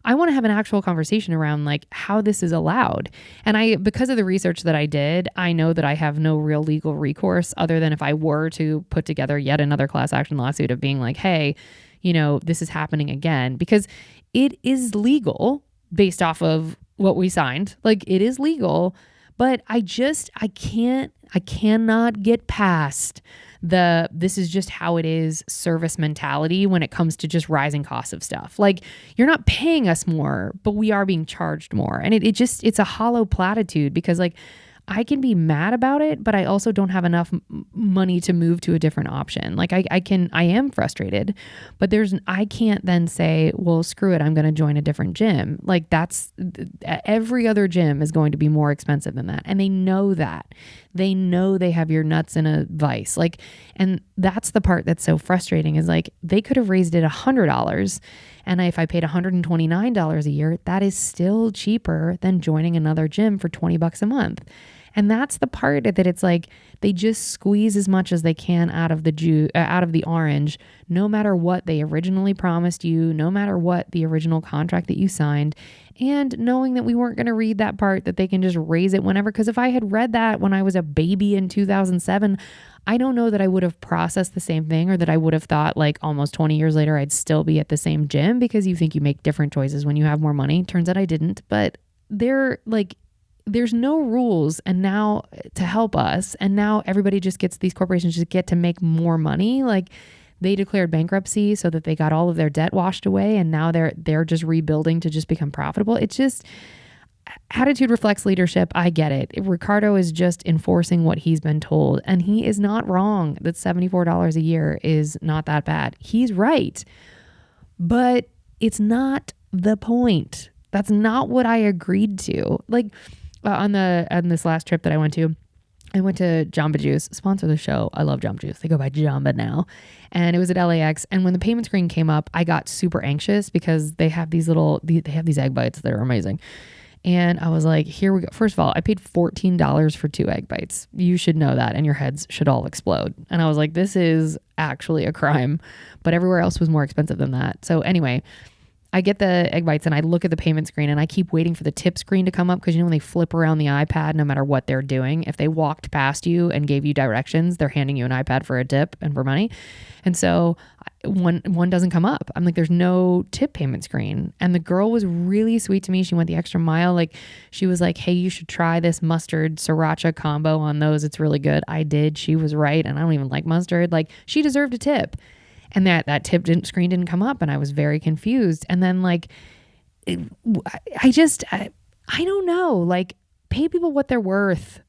Speaker 1: I want to have an actual conversation around like how this is allowed. And because of the research that I did, I know that I have no real legal recourse other than if I were to put together yet another class action lawsuit of being like, hey, this is happening again, because it is legal based off of what we signed. Like, it is legal, but I cannot get past this is just how it is service mentality when it comes to just rising costs of stuff. Like, you're not paying us more, but we are being charged more. And it's a hollow platitude, because like, I can be mad about it, but I also don't have enough money to move to a different option. Like, I am frustrated, but I can't then say, well, screw it, I'm going to join a different gym. Like, every other gym is going to be more expensive than that. And they know that. They know they have your nuts in a vice. Like, and that's the part that's so frustrating, is like, they could have raised it $100. And if I paid $129 a year, that is still cheaper than joining another gym for $20 a month. And that's the part that it's like, they just squeeze as much as they can out of the orange, no matter what they originally promised you, no matter what the original contract that you signed, and knowing that we weren't going to read that part, that they can just raise it whenever. Because if I had read that when I was a baby in 2007, I don't know that I would have processed the same thing, or that I would have thought like almost 20 years later, I'd still be at the same gym, because you think you make different choices when you have more money. Turns out I didn't, but there's no rules and now to help us. And now everybody just gets, these corporations just get to make more money. Like, they declared bankruptcy so that they got all of their debt washed away. And now they're just rebuilding to just become profitable. It's just, attitude reflects leadership. I get it. Ricardo is just enforcing what he's been told. And he is not wrong that $74 a year is not that bad. He's right. But it's not the point. That's not what I agreed to. Like, on this last trip that I went to Jamba Juice, sponsor the show. I love Jamba Juice. They go by Jamba now. And it was at LAX. And when the payment screen came up, I got super anxious, because they have these egg bites that are amazing. And I was like, here we go. First of all, I paid $14 for 2 egg bites. You should know that, and your heads should all explode. And I was like, this is actually a crime. But everywhere else was more expensive than that. So anyway, I get the egg bites and I look at the payment screen, and I keep waiting for the tip screen to come up, because when they flip around the iPad, no matter what they're doing, if they walked past you and gave you directions, they're handing you an iPad for a tip and for money. And so one doesn't come up. I'm like, there's no tip payment screen. And the girl was really sweet to me. She went the extra mile. Like, she was like, hey, you should try this mustard sriracha combo on those. It's really good. I did. She was right. And I don't even like mustard. Like, she deserved a tip. And that tip screen didn't come up, and I was very confused. And then like, I don't know, like, pay people what they're worth.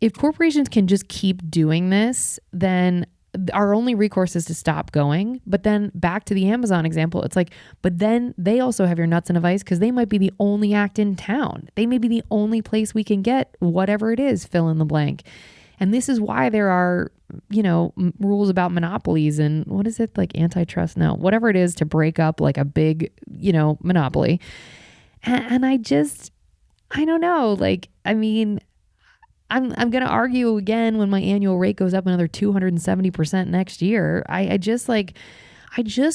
Speaker 1: If corporations can just keep doing this, then our only recourse is to stop going. But then back to the Amazon example, it's like, but then they also have your nuts in a vice, because they might be the only act in town. They may be the only place we can get whatever it is, fill in the blank. And this is why there are, rules about monopolies and what is it, like antitrust? No, whatever it is to break up like a big, monopoly. And I don't know. Like, I mean, I'm going to argue again when my annual rate goes up another 270% next year. I just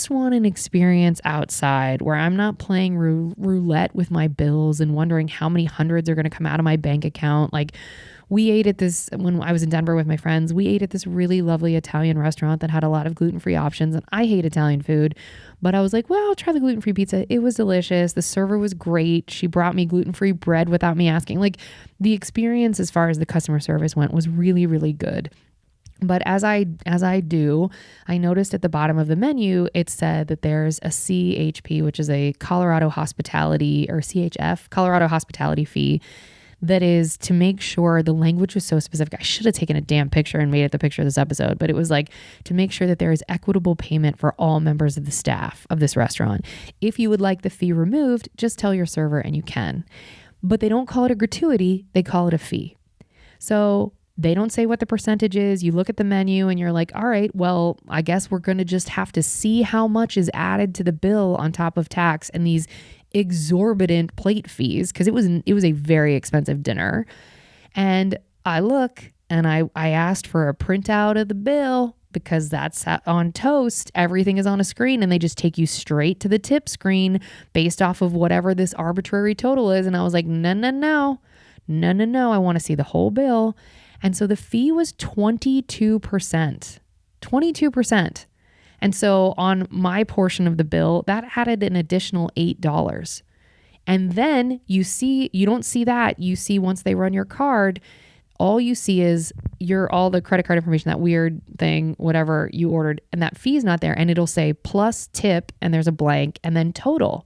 Speaker 1: want an experience outside where I'm not playing roulette with my bills and wondering how many hundreds are going to come out of my bank account. Like, we ate at this, when I was in Denver with my friends, we ate at this really lovely Italian restaurant that had a lot of gluten-free options. And I hate Italian food, but I was like, well, I'll try the gluten-free pizza. It was delicious. The server was great. She brought me gluten-free bread without me asking. Like, the experience as far as the customer service went was really, really good. But as I noticed at the bottom of the menu, it said that there's a CHP, which is a Colorado hospitality, or CHF, Colorado hospitality fee, that is to make sure, the language was so specific. I should have taken a damn picture and made it the picture of this episode, but it was like, to make sure that there is equitable payment for all members of the staff of this restaurant. If you would like the fee removed, just tell your server and you can. But they don't call it a gratuity, they call it a fee. So they don't say what the percentage is. You look at the menu and you're like, all right, well, I guess we're going to just have to see how much is added to the bill on top of tax and these exorbitant plate fees, because it was a very expensive dinner. And I look and I asked for a printout of the bill, because that's on Toast. Everything is on a screen and they just take you straight to the tip screen based off of whatever this arbitrary total is. And I was like, no. I want to see the whole bill. And so the fee was 22%. 22%. And so on my portion of the bill, that added an additional $8. And then you don't see that. You see once they run your card, all you see is all the credit card information, that weird thing, whatever you ordered, and that fee is not there. And it'll say plus tip, and there's a blank, and then total.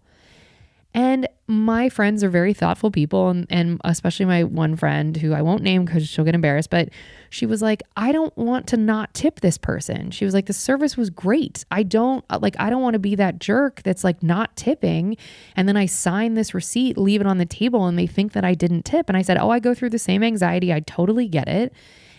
Speaker 1: And my friends are very thoughtful people, and especially my one friend, who I won't name because she'll get embarrassed, but she was like, I don't want to not tip this person. She was like, the service was great. I don't want to be that jerk that's like not tipping. And then I sign this receipt, leave it on the table, and they think that I didn't tip. And I said, I go through the same anxiety. I totally get it.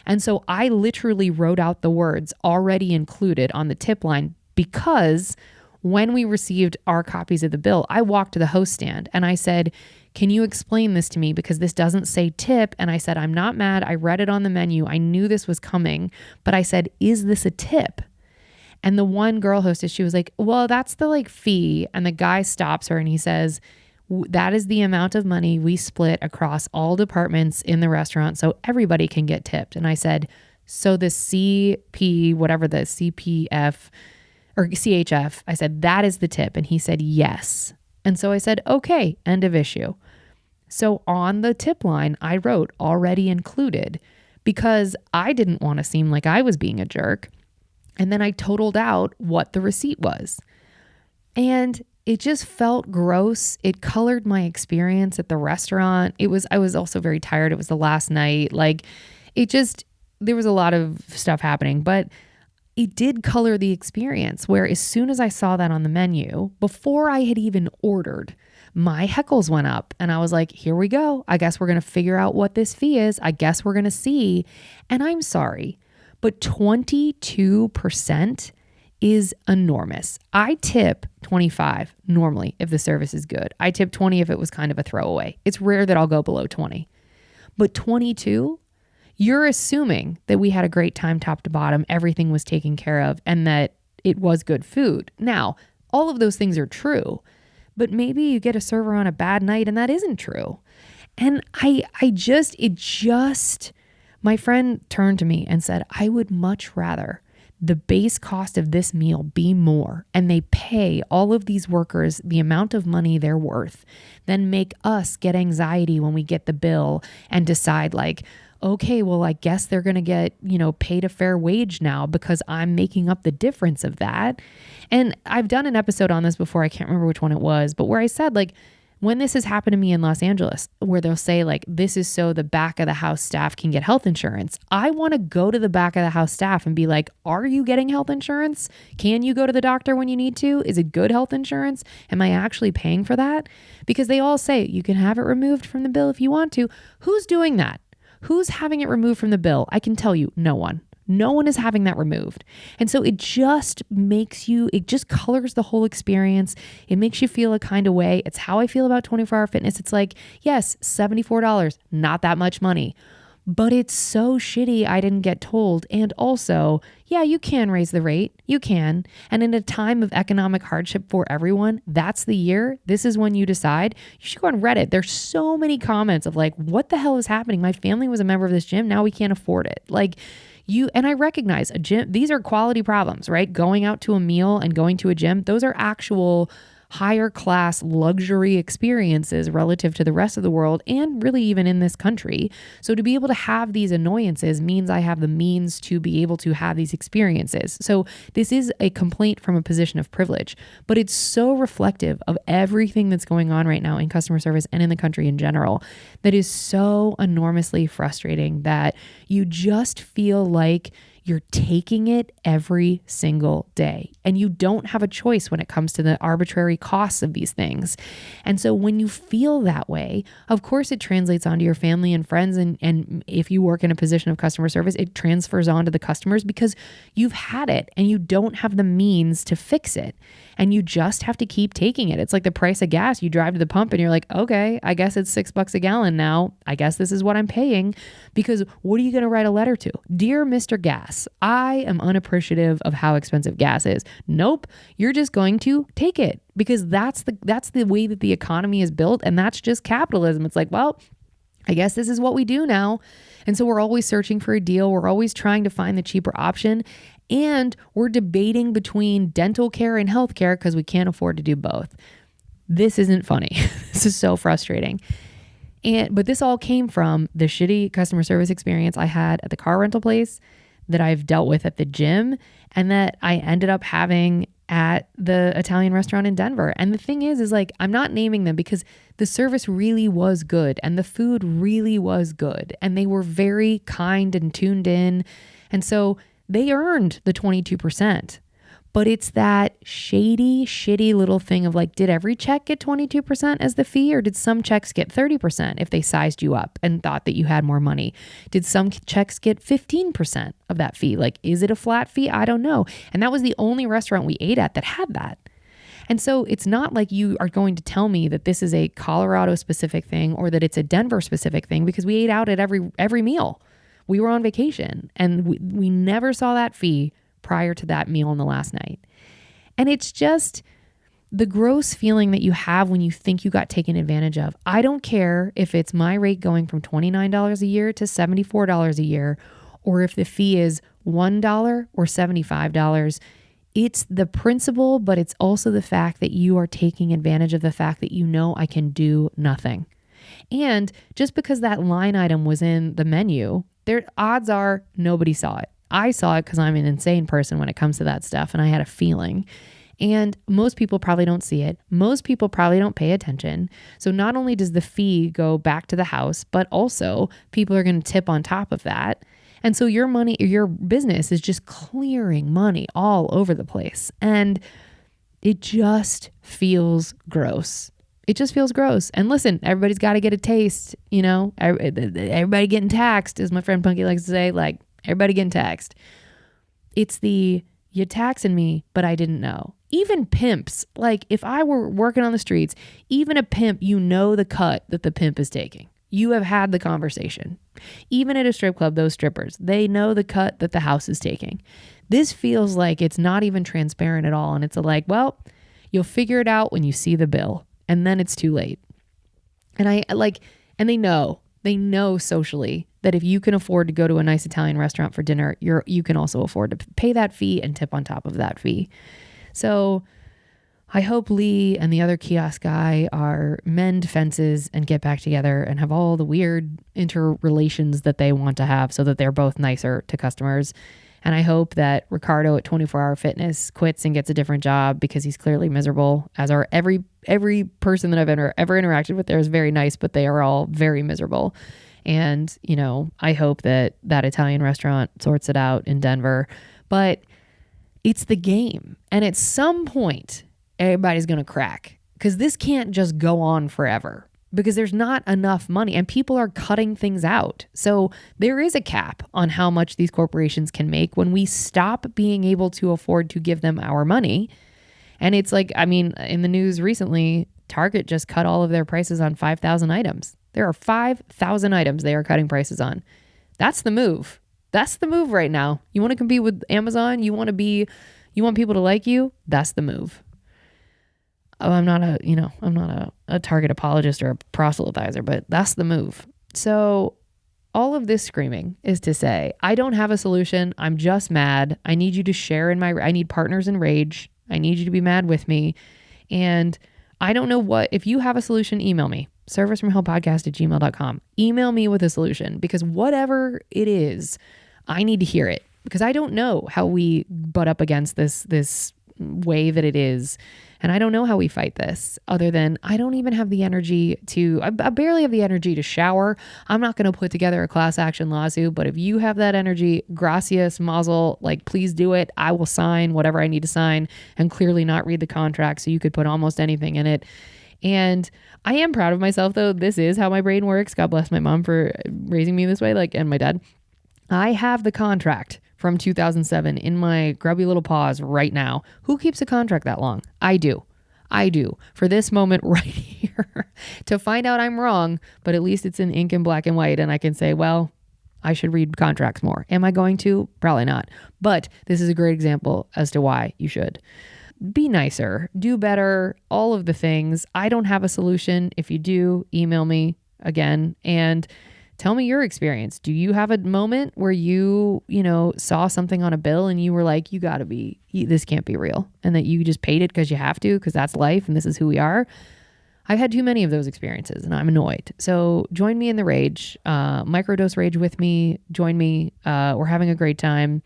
Speaker 1: And so I literally wrote out the words already included on the tip line, because when we received our copies of the bill, I walked to the host stand and I said, can you explain this to me? Because this doesn't say tip. And I said, I'm not mad. I read it on the menu. I knew this was coming, but I said, is this a tip? And the one girl hostess, she was like, well, that's the fee. And the guy stops her and he says, that is the amount of money we split across all departments in the restaurant so everybody can get tipped. And I said, so the CP, whatever the CPF or CHF, I said, that is the tip. And he said, yes. And so I said, okay, end of issue. So on the tip line, I wrote already included because I didn't want to seem like I was being a jerk. And then I totaled out what the receipt was. And it just felt gross. It colored my experience at the restaurant. I was also very tired. It was the last night. There was a lot of stuff happening, but it did color the experience, where as soon as I saw that on the menu, before I had even ordered, my heckles went up and I was like, here we go. I guess we're going to figure out what this fee is. I guess we're going to see. And I'm sorry, but 22% is enormous. I tip 25 normally if the service is good. I tip 20 if it was kind of a throwaway. It's rare that I'll go below 20. But 22, you're assuming that we had a great time top to bottom, everything was taken care of, and that it was good food. Now, all of those things are true, but maybe you get a server on a bad night and that isn't true. And my friend turned to me and said, I would much rather the base cost of this meal be more and they pay all of these workers the amount of money they're worth than make us get anxiety when we get the bill and decide okay, well, I guess they're going to get, paid a fair wage now because I'm making up the difference of that. And I've done an episode on this before. I can't remember which one it was, but where I said, when this has happened to me in Los Angeles, where they'll say this is so the back of the house staff can get health insurance. I want to go to the back of the house staff and be like, are you getting health insurance? Can you go to the doctor when you need to? Is it good health insurance? Am I actually paying for that? Because they all say you can have it removed from the bill if you want to. Who's doing that? Who's having it removed from the bill? I can tell you, no one. No one is having that removed. And so it just colors the whole experience. It makes you feel a kind of way. It's how I feel about 24-hour fitness. It's yes, $74, not that much money. But it's so shitty I didn't get told. And also, yeah, you can raise the rate. You can. And in a time of economic hardship for everyone, that's the year. This is when you decide. You should go on Reddit. There's so many comments of what the hell is happening? My family was a member of this gym. Now we can't afford it. And I recognize a gym, these are quality problems, right? Going out to a meal and going to a gym, those are actual higher class luxury experiences relative to the rest of the world and really even in this country. So to be able to have these annoyances means I have the means to be able to have these experiences. So this is a complaint from a position of privilege, but it's so reflective of everything that's going on right now in customer service and in the country in general that is so enormously frustrating that you just feel like you're taking it every single day and you don't have a choice when it comes to the arbitrary costs of these things. And so when you feel that way, of course it translates onto your family and friends. And if you work in a position of customer service, it transfers onto the customers because you've had it and you don't have the means to fix it. And you just have to keep taking it. It's like the price of gas. You drive to the pump and you're like, okay, I guess it's $6 a gallon now. I guess this is what I'm paying, because what are you going to write a letter to? Dear Mr. Gas, gas. I am unappreciative of how expensive gas is. Nope. You're just going to take it because that's the way that the economy is built. And that's just capitalism. It's like, well, I guess this is what we do now. And so we're always searching for a deal. We're always trying to find the cheaper option. And we're debating between dental care and healthcare because we can't afford to do both. This isn't funny. This is so frustrating. But this all came from the shitty customer service experience I had at the car rental place, that I've dealt with at the gym, and that I ended up having at the Italian restaurant in Denver. And the thing is like, I'm not naming them because the service really was good and the food really was good. And they were very kind and tuned in. And so they earned the 22%. But it's that shady, shitty little thing of like, did every check get 22% as the fee, or did some checks get 30% if they sized you up and thought that you had more money? Did some checks get 15% of that fee? Like, is it a flat fee? I don't know. And that was the only restaurant we ate at that had that. And so it's not like you are going to tell me that this is a Colorado specific thing or that it's a Denver specific thing, because we ate out at every meal. We were on vacation and we never saw that fee prior to that meal on the last night. And it's just the gross feeling that you have when you think you got taken advantage of. I don't care if it's my rate going from $29 a year to $74 a year, or if the fee is $1 or $75. It's the principle, but it's also the fact that you are taking advantage of the fact that you know I can do nothing. And just because that line item was in the menu, their odds are nobody saw it. I saw it because I'm an insane person when it comes to that stuff, and I had a feeling. And most people probably don't see it. Most people probably don't pay attention. So not only does the fee go back to the house, but also people are going to tip on top of that. And so your money, your business is just clearing money all over the place. And it just feels gross. It just feels gross. And listen, everybody's got to get a taste, you know, everybody getting taxed, as my friend Punky likes to say, like, everybody getting taxed. It's the, you taxing me, but I didn't know. Even pimps, like if I were working on the streets, even a pimp, you know the cut that the pimp is taking. You have had the conversation. Even at a strip club, those strippers, they know the cut that the house is taking. This feels like it's not even transparent at all. And it's like, well, you'll figure it out when you see the bill, and then it's too late. And and they know socially that if you can afford to go to a nice Italian restaurant for dinner, you can also afford to pay that fee and tip on top of that fee. So I hope Lee and the other kiosk guy are mend fences and get back together and have all the weird interrelations that they want to have so that they're both nicer to customers. And I hope that Ricardo at 24 Hour Fitness quits and gets a different job, because he's clearly miserable, as are every person that I've ever interacted with there is very nice, but they are all very miserable. And, you know, I hope that Italian restaurant sorts it out in Denver. But it's the game. And at some point, everybody's going to crack, because this can't just go on forever, because there's not enough money and people are cutting things out. So there is a cap on how much these corporations can make when we stop being able to afford to give them our money. And it's like, I mean, in the news recently, Target just cut all of their prices on 5,000 items. There are 5,000 items they are cutting prices on. That's the move. That's the move right now. You want to compete with Amazon? You want people to like you? That's the move. Oh, I'm not a Target apologist or a proselytizer, but that's the move. So all of this screaming is to say, I don't have a solution. I'm just mad. I need you to share I need partners in rage. I need you to be mad with me. And I don't know if you have a solution, email me, servicefromhellpodcast@gmail.com. Email me with a solution, because whatever it is, I need to hear it, because I don't know how we butt up against this way that it is. And I don't know how we fight this, other than I don't even have the energy I barely have the energy to shower. I'm not going to put together a class action lawsuit, but if you have that energy, gracias, mazel, like, please do it. I will sign whatever I need to sign, and clearly not read the contract, so you could put almost anything in it. And I am proud of myself, though. This is how my brain works. God bless my mom for raising me this way, and my dad. I have the contract from 2007 in my grubby little paws right now. Who keeps a contract that long? I do. For this moment right here, to find out I'm wrong, but at least it's in ink and black and white, and I can say, well, I should read contracts more. Am I going to? Probably not. But this is a great example as to why you should. Be nicer, do better, all of the things. I don't have a solution. If you do, email me again and tell me your experience. Do you have a moment where you saw something on a bill and you were like, this can't be real, and that you just paid it because you have to, because that's life and this is who we are? I've had too many of those experiences and I'm annoyed. So join me in the rage, microdose rage with me. Join me. We're having a great time.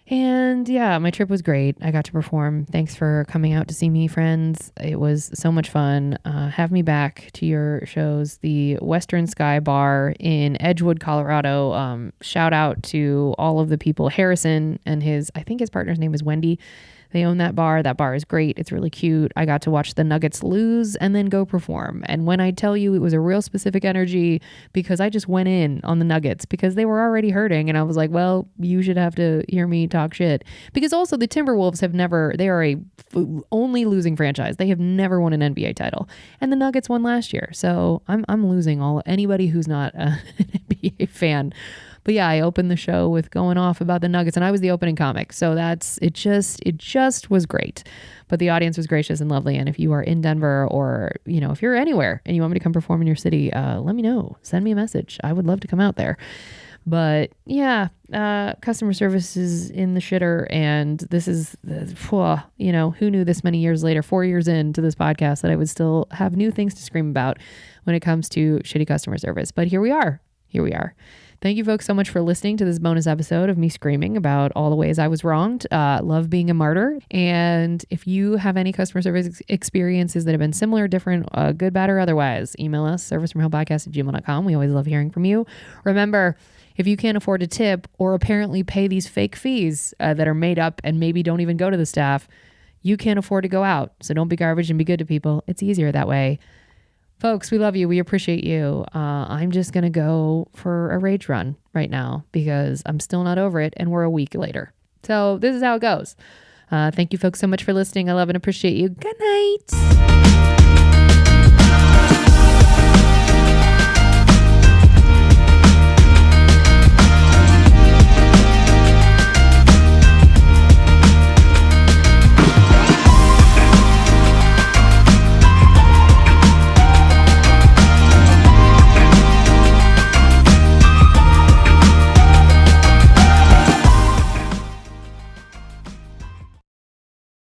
Speaker 1: And yeah, my trip was great. I got to perform. Thanks for coming out to see me, friends. It was so much fun. Have me back to your shows. The Western Sky Bar in Edgewood, Colorado. Shout out to all of the people. Harrison and I think his partner's name is Wendy. They own that bar. That bar is great. It's really cute. I got to watch the Nuggets lose and then go perform. And when I tell you it was a real specific energy, because I just went in on the Nuggets because they were already hurting. And I was like, well, you should have to hear me talk shit. Because also the Timberwolves they are a only losing franchise. They have never won an NBA title. And the Nuggets won last year. So I'm losing anybody who's not an NBA fan. But yeah, I opened the show with going off about the Nuggets, and I was the opening comic. So it just was great. But the audience was gracious and lovely. And if you are in Denver, or, if you're anywhere and you want me to come perform in your city, let me know. Send me a message. I would love to come out there. But yeah, customer service is in the shitter. And this is, who knew this many years later, 4 years into this podcast, that I would still have new things to scream about when it comes to shitty customer service. But here we are. Thank you folks so much for listening to this bonus episode of me screaming about all the ways I was wronged. Love being a martyr. And if you have any customer service experiences that have been similar, different, good, bad, or otherwise, email us, servicefromhellpodcast@gmail.com. We always love hearing from you. Remember, if you can't afford to tip or apparently pay these fake fees that are made up and maybe don't even go to the staff, you can't afford to go out. So don't be garbage and be good to people. It's easier that way. Folks, we love you. We appreciate you. I'm just going to go for a rage run right now because I'm still not over it and we're a week later. So this is how it goes. Thank you folks so much for listening. I love and appreciate you. Good night.